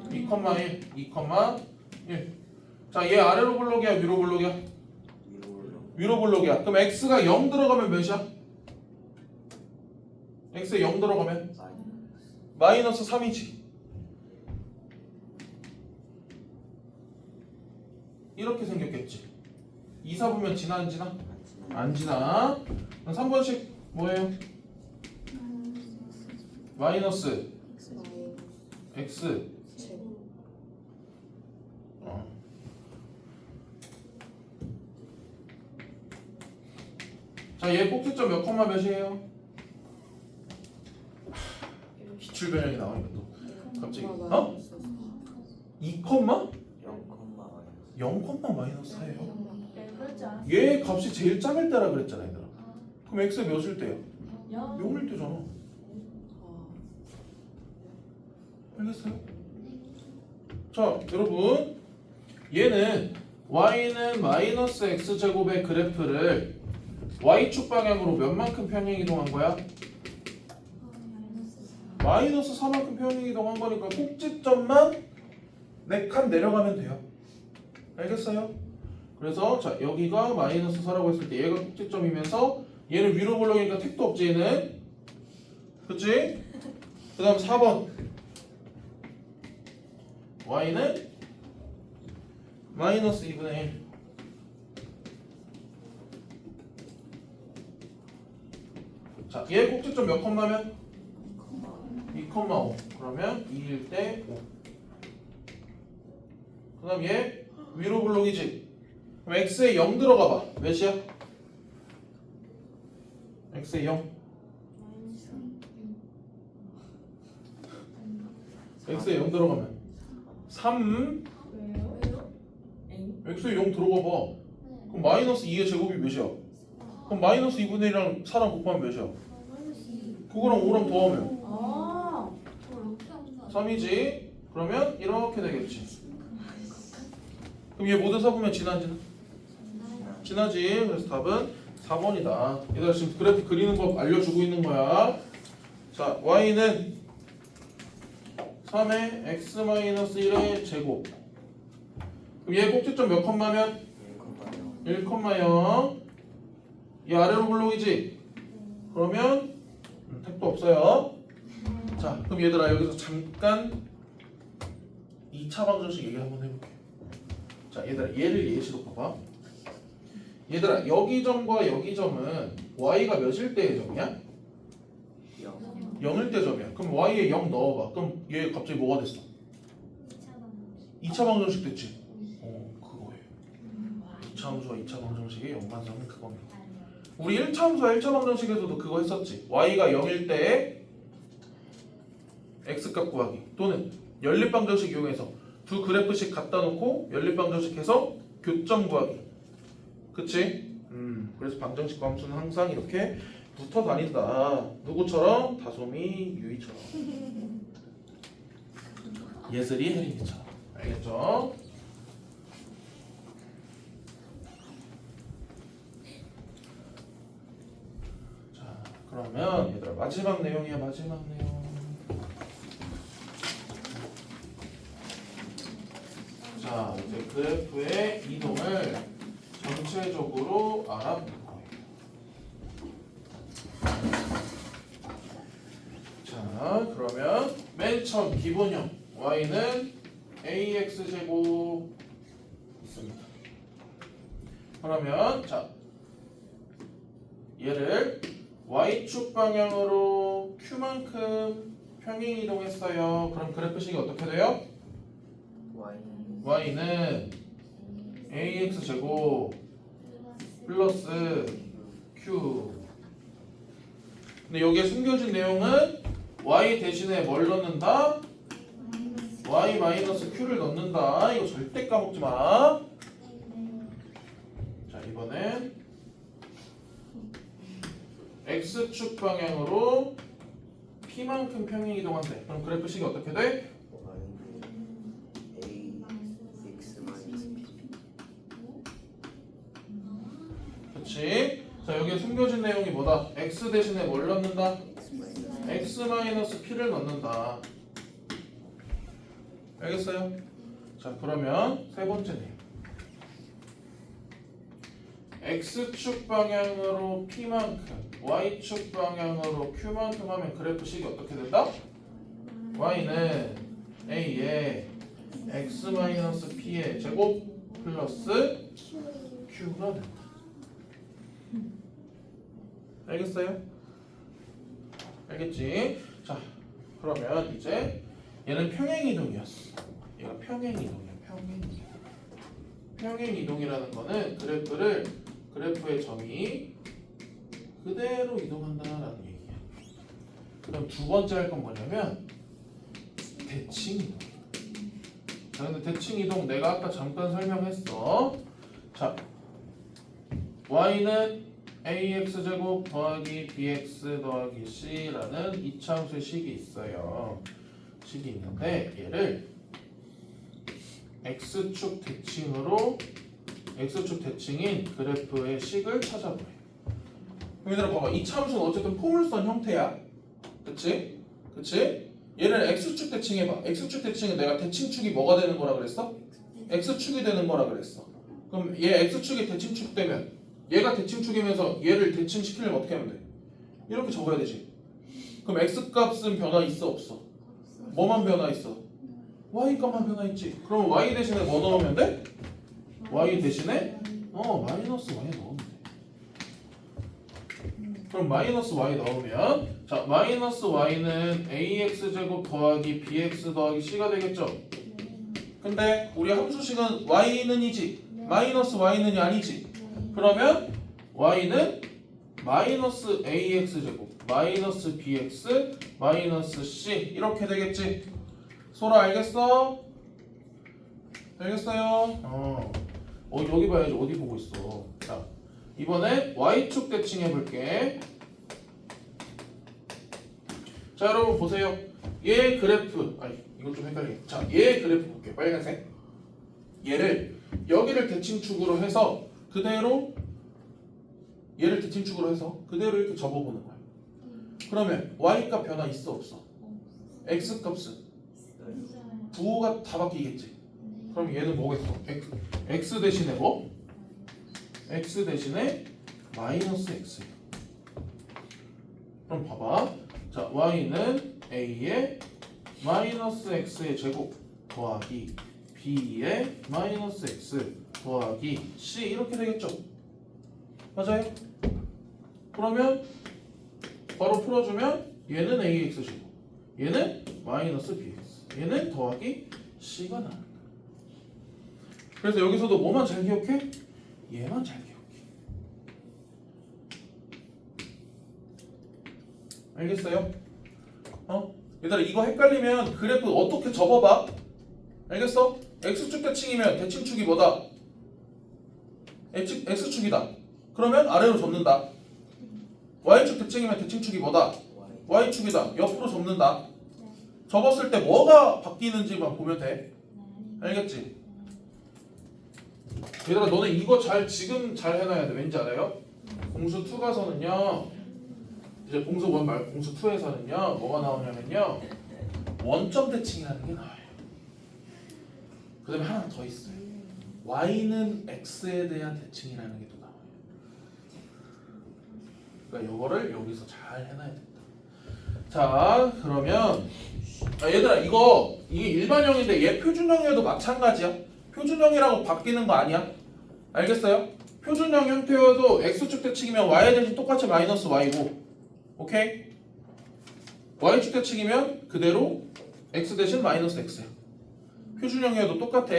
2,1, 2,1. 자, 얘 아래로 블록이야, 위로 블록이야? 위로 블록이야. 그럼 x가 0 들어가면 몇이야? x에 0 들어가면 마이너스 3이지. 이렇게 생겼겠지. 2, 4분면 지나 안 지나? 안 지나. 그럼 3번씩 뭐예요? 마이너스 x 자, 얘 꼭지점 몇 컴마 몇이에요? 기출 변형이 나오니까 또 갑자기 2 컴마? 0 컴마 마이너스 4예요? 얘 값이 제일 작을 때라 그랬잖아 얘들아. 그럼 x에 몇일 때요? 0일 때잖아. 알겠어요? 자, 여러분 얘는 y는 마이너스 x제곱의 그래프를 y축 방향으로 몇만큼 평행 이동한 거야? 마이너스 4만큼 평행 이동한 거니까 꼭지점만 4칸 내려가면 돼요. 알겠어요? 그래서 자 여기가 마이너스 4라고 했을 때 얘가 꼭지점이면서 얘는 위로 볼록이니까 택도 없지 얘는. 그치? 그 다음 4번 y는 마이너스 2분의 1. 자, 얘 꼭지점 몇 컴마면? 2,5. 그러면 2일 때 5. 그 다음 얘 위로 블록이지. 그럼 x에 0 들어가 봐. 몇이야? x에 0. x에 0 들어가면 3. x에 0 들어가 봐. 그럼 마이너스 2의 제곱이 몇이야? 그럼 마이너스 2분의 1이랑 4랑 곱하면 몇이야? 그거랑 5랑 더하면 3이지. 그러면 이렇게 되겠지. 그럼 얘 모든 사분면 지나 안 지나? 지나지. 그래서 답은 4번이다. 얘들아 지금 그래프 그리는 법 알려주고 있는 거야. 자, y는 3의 x-1의 제곱. 그럼 얘 꼭지점 몇 컴마면? 1,0. 이 아래로 블록이지? 그러면 택도 없어요. 자, 그럼 얘들아 여기서 잠깐 2차 방정식 얘기 한번 해볼게. 자, 얘들아 얘를 예시로 봐봐. 얘들아 여기 점과 여기 점은 y가 몇일 때의 점이야? 0일 때 점이야. 그럼 y에 0 넣어봐. 그럼 얘 갑자기 뭐가 됐어? 2차 방정식 됐지? 그거예요. 2차 함수와 2차 방정식의 연관성은 그겁니다. 우리 1차 함수와 1차 방정식에서도 그거 했었지. y가 0일 때에 x값 구하기 또는 연립방정식 이용해서 두 그래프씩 갖다 놓고 연립방정식 해서 교점 구하기. 그치? 그래서 방정식과 함수는 항상 이렇게 붙어 다닌다. 누구처럼? 다솜이, 유이처럼. 예슬이, 혜린이처럼. 알겠죠? 자, 그러면 얘들아 마지막 내용이야. 마지막 내용. 자, 이제 그래프의 이동을 전체적으로 알아볼 거예요. 자, 그러면 맨 처음 기본형 y는 ax 제곱 있습니다. 그러면 자, 얘를 y축 방향으로 q만큼 평행 이동했어요. 그럼 그래프식이 어떻게 돼요? y는 ax 제곱 플러스 q. 근데 여기에 숨겨진 내용은 y 대신에 뭘 넣는다? y 마이너스 q를 넣는다. 이거 절대 까먹지 마. 자, 이번엔 x축 방향으로 p만큼 평행 이동한대. 그럼 그래프식이 어떻게 돼? 그렇지. 자, 여기에 숨겨진 내용이 뭐다? x 대신에 뭘 넣는다? x 마이너스 p를 넣는다. 알겠어요? 자, 그러면 세 번째 내용. x축 방향으로 p만큼, y축 방향으로 q만큼 하면 그래프식이 어떻게 된다? y는 a에 x 마이너스 p의 제곱 플러스 q가 된다. 알겠어요? 알겠지? 자, 그러면 이제 얘는 평행 이동이었어. 얘가 평행 이동이야. 평행 이동이라는 거는 그래프의 점이 그대로 이동한다라는 얘기야. 그럼 두 번째 할 건 뭐냐면 대칭 이동. 자, 근데 대칭 이동 내가 아까 잠깐 설명했어. 자, y는 ax 제곱 더하기 bx 더하기 c라는 이차함수의 식이 있어요. 식이 있는데 얘를 x축 대칭인 그래프의 식을 찾아보래. 얘들아 봐봐. 이차함수는 어쨌든 포물선 형태야. 그치? 얘를 x축 대칭해봐. x축 대칭은 내가 대칭축이 뭐가 되는 거라 그랬어? x축이 되는 거라 그랬어. 그럼 얘 x축이 대칭축 되면 얘가 대칭축이면서 얘를 대칭시키려면 어떻게 하면 돼? 이렇게 적어야 되지. 그럼 x값은 변화 있어 없어? 뭐만 변화 있어? y값만 변화 있지. 그럼 y 대신에 뭐 넣으면 돼? y 대신에 마이너스 y 넣으면 돼. 그럼 마이너스 y 넣으면 자, 마이너스 y는 ax 제곱 더하기 bx 더하기 c가 되겠죠? 근데 우리 함수식은 y는이지 마이너스 y는이 아니지. 그러면 y는 마이너스 ax 제곱 마이너스 bx 마이너스 c 이렇게 되겠지. 소라 알겠어? 알겠어요? 여기 봐야지. 어디 보고 있어? 자, 이번에 y축 대칭 해볼게. 자, 여러분 보세요. 얘 그래프 이거 좀 헷갈리게. 자, 얘 그래프 볼게요. 빨간색. 얘를 여기를 대칭축으로 해서 그대로 얘를 대칭축으로 해서 그대로 이렇게 접어보는 거야. 그러면 y값 변화 있어 없어? x값은 부호가 다 바뀌겠지. 그럼 얘는 뭐겠어? x 대신에 뭐? x 대신에 마이너스 x. 그럼 봐봐. 자, y는 a의 마이너스 x의 제곱 더하기 b의 마이너스 x 더하기 c 이렇게 되겠죠. 맞아요? 그러면 바로 풀어주면 얘는 AX시고 얘는 마이너스 BX 얘는 더하기 C가 나온다. 그래서 여기서도 뭐만 잘 기억해? 얘만 잘 기억해. 알겠어요? 얘들아 이거 헷갈리면 그래프 어떻게 접어봐? 알겠어? X축 대칭이면 대칭축이 뭐다? X축이다. 그러면 아래로 접는다. Y축 대칭이면 대칭축이 뭐다? Y축이다. 옆으로 접는다. 접었을 때 뭐가 바뀌는지만 보면 돼. 알겠지? 얘들아 너네 이거 지금 잘 해놔야 돼. 왠지 알아요? 공수 2 가서는요. 이제 공수 1 말고 공수 2에서는요. 뭐가 나오냐면요. 원점 대칭이라는 게 나와요. 그 다음에 하나 더 있어요. Y는 X에 대한 대칭이라는 게 또 나와요. 그러니까 이거를 여기서 잘 해놔야 된다. 자 그러면 얘들아 이게 일반형인데 얘 표준형이어도 마찬가지야. 표준형이라고 바뀌는 거 아니야. 알겠어요? 표준형 형태여도 X축 대칭이면 Y 대신 똑같이 마이너스 Y고 오케이? Y축 대칭이면 그대로 X 대신 마이너스 X야. 표준형이어도 똑같아.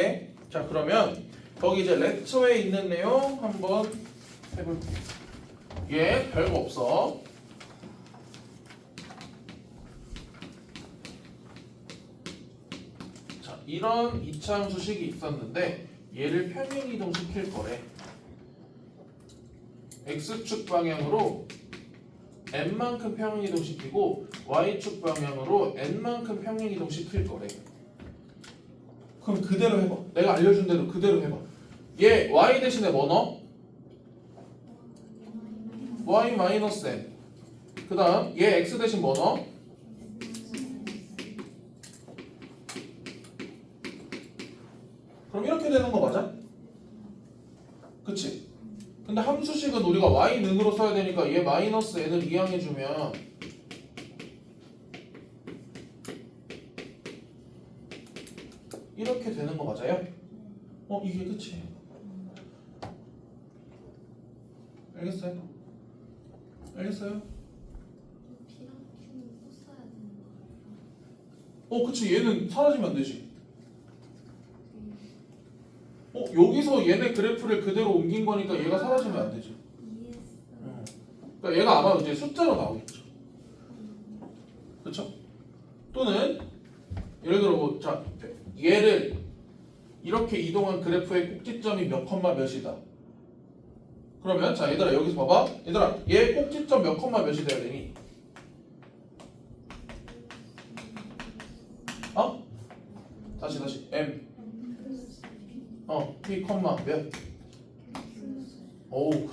자 그러면 거기 이제 렉처에 있는 내용 한번 해볼게요. 얘 별거 없어. 자 이런 이차함수식이 있었는데 얘를 평행이동 시킬 거래. X축 방향으로 n만큼 평행이동 시키고 Y축 방향으로 n만큼 평행이동 시킬 거래. 그럼 그대로 해봐. 내가 알려준 대로 그대로 해봐. 얘 Y 대신에 뭐 넣어? Y 마이너스 n. 그 다음 얘 X 대신 뭐 넣어? 그럼 이렇게 되는 거 맞아? 그치? 근데 함수식은 우리가 y능으로 써야 되니까 얘 마이너스 n을 이항해주면 이렇게 되는 거 맞아요? 이게 끝이에요. 알겠어요? 알겠어요? P랑 Q는 또 써야 되는 거예요? 그치 얘는 사라지면 안 되지. 여기서 얘네 그래프를 그대로 옮긴 거니까 얘가 사라지면 안 되지. 이해했어요. 그러니까 얘가 아마 이제 숫자로 나오겠죠. 그렇죠? 또는 예를 들어 자 얘를 이렇게 이동한 그래프의 꼭지점이 몇 컴마 몇이다. 그러면 자 얘들아 여기서 봐봐. 얘들아 얘 꼭지점 몇 컴마 몇이 돼야 되니? 다시 m p 컴마 몇?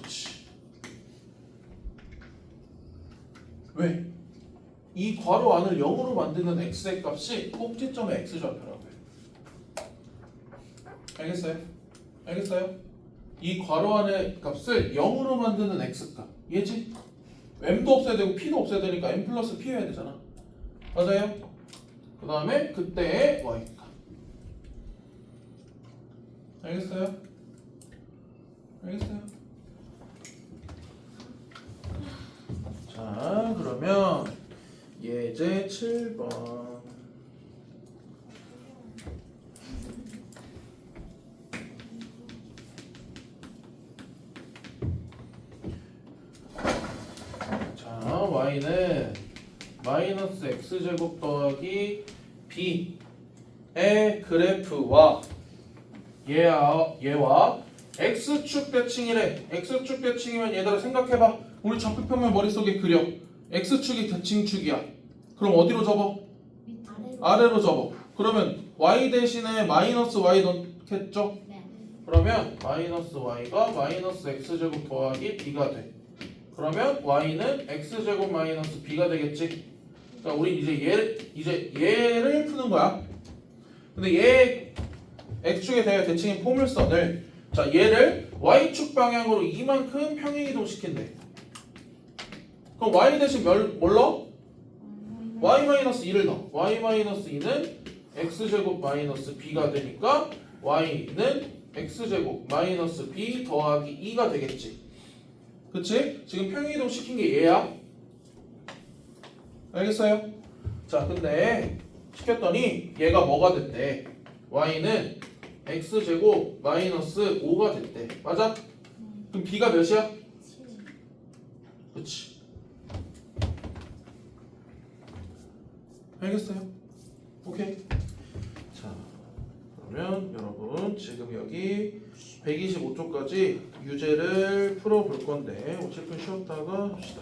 그치. 왜? 이 괄호 안을 0으로 만드는 x의 값이 꼭지점의 x좌표라고 해요. 알겠어요? 알겠어요? 이 괄호 안의 값을 0으로 만드는 x값. 얘지? m도 없어야 되고 p도 없어야 되니까 m 플러스 p 해야 되잖아. 맞아요? 그 다음에 그때의 y값. 알겠어요? 알겠어요? 자 그러면 예제 7번. 자 y는 마이너스 x제곱 더하기 b의 그래프와 얘와 x축 대칭이래. x축 대칭이면 얘들아 생각해봐. 우리 좌표평면 머릿속에 그려. x축이 대칭축이야. 그럼 어디로 접어? 아래로 접어. 그러면 y 대신에 마이너스 y 넣겠죠? 네. 그러면 마이너스 y가 마이너스 x제곱 더하기 b가 돼. 그러면 y는 x제곱 마이너스 b가 되겠지. 그러니까 우리 이제 얘를 푸는 거야. 근데 얘 x축에 대해 대칭인 포물선을 자 얘를 y축 방향으로 이만큼 평행이동 시킨대. 그럼 y 대신 뭘 넣어? y-2를 넣어. y-2는 x제곱 마이너스 b가 되니까 y는 x제곱 마이너스 b 더하기 2가 되겠지. 그치? 지금 평행이동 시킨 게 얘야. 알겠어요? 자, 근데 시켰더니 얘가 뭐가 됐대? y는 x제곱 마이너스 5가 됐대. 맞아? 그럼 b가 몇이야? 7. 그치. 알겠어요? 오케이. 자, 그러면 여러분 지금 여기 125쪽까지 유제를 풀어볼 건데 5분 쉬었다가 합시다.